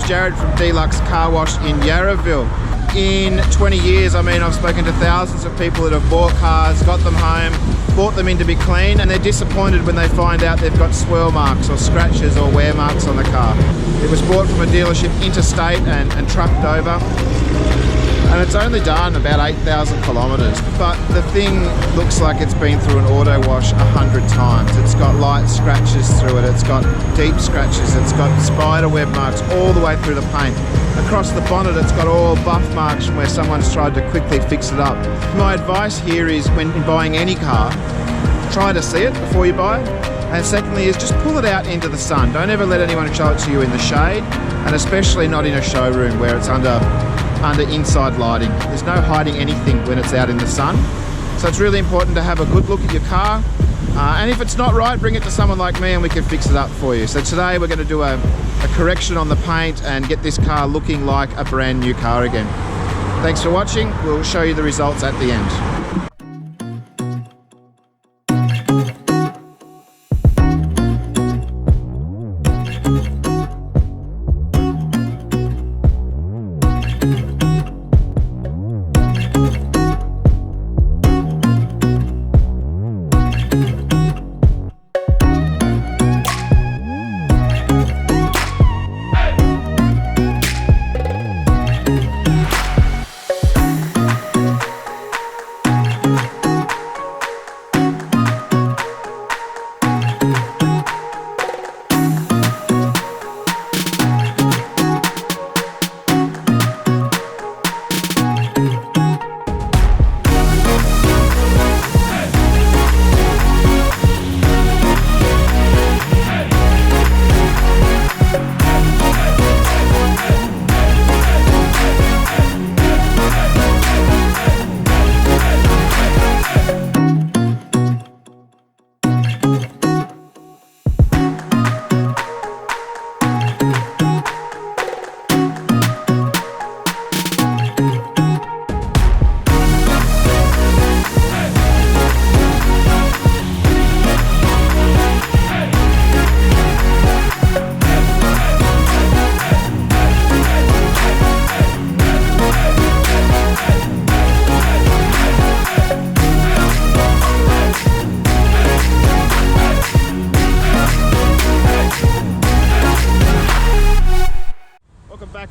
name's Jared from Deluxe Car Wash in Yarraville. In 20 years, I've spoken to thousands of people that have bought cars, got them home, bought them in to be clean, and they're disappointed when they find out they've got swirl marks or scratches or wear marks on the car. It was bought from a dealership interstate and trucked over. And it's only done about 8,000 kilometres, but the thing looks like it's been through an auto wash 100 times. It's got light scratches through it, it's got deep scratches, it's got spider web marks all the way through the paint. Across the bonnet, it's got all buff marks from where someone's tried to quickly fix it up. My advice here is, when buying any car, try to see it before you buy it. And secondly is, just pull it out into the sun. Don't ever let anyone show it to you in the shade, and especially not in a showroom where it's under inside lighting. There's no hiding anything when it's out in the sun. So it's really important to have a good look at your car. And if it's not right, bring it to someone like me and we can fix it up for you. So today we're going to do a correction on the paint and get this car looking like a brand new car again. Thanks for watching. We'll show you the results at the end.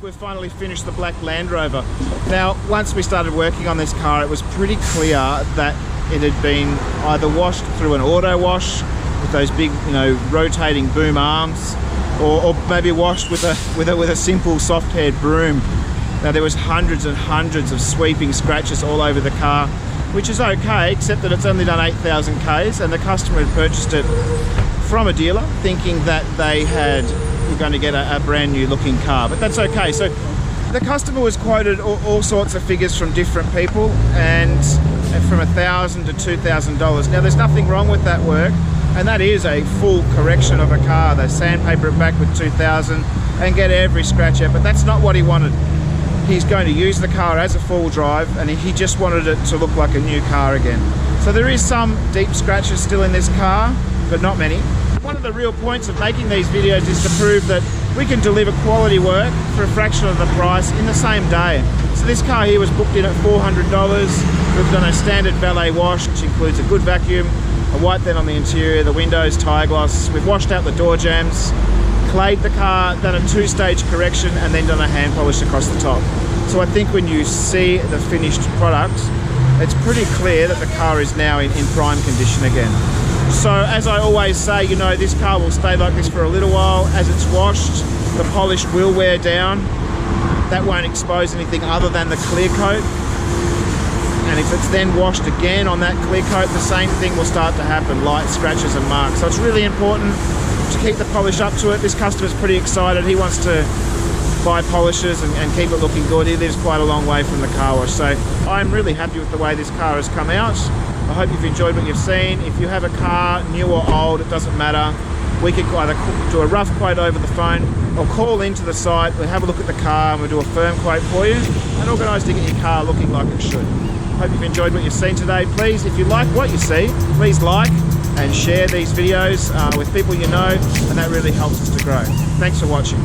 We've finally finished the black Land Rover. Now, once we started working on this car, it was pretty clear that it had been either washed through an auto wash with those big, rotating boom arms, or maybe washed with a simple soft-haired broom. Now, there was hundreds and hundreds of sweeping scratches all over the car, which is okay, except that it's only done 8,000 Ks, and the customer had purchased it from a dealer thinking that they were going to get a brand new looking car, but that's okay. So the customer was quoted all sorts of figures from different people, and from $1,000 to $2,000. Now, there's nothing wrong with that work, and that is a full correction of a car. They sandpaper it back with $2,000 and get every scratch out, but that's not what he wanted. He's going to use the car as a full drive, and he just wanted it to look like a new car again. So there is some deep scratches still in this car, but not many. One of the real points of making these videos is to prove that we can deliver quality work for a fraction of the price in the same day. So this car here was booked in at $400. We've done a standard valet wash, which includes a good vacuum, a white then on the interior, the windows, tyre gloss. We've washed out the door jambs, clayed the car, done a two-stage correction, and then done a hand polish across the top. So I think when you see the finished product, it's pretty clear that the car is now in prime condition again. So as I always say, this car will stay like this for a little while. As it's washed, the polish will wear down. That won't expose anything other than the clear coat. And if it's then washed again on that clear coat, the same thing will start to happen, light scratches and marks. So it's really important to keep the polish up to it. This customer's pretty excited. He wants to buy polishes and keep it looking good. He lives quite a long way from the car wash. So I'm really happy with the way this car has come out. I hope you've enjoyed what you've seen. If you have a car, new or old, it doesn't matter. We could either do a rough quote over the phone or call into the site. We'll have a look at the car and we'll do a firm quote for you and organise to get your car looking like it should. Hope you've enjoyed what you've seen today. Please, if you like what you see, please like and share these videos with people you know, and that really helps us to grow. Thanks for watching.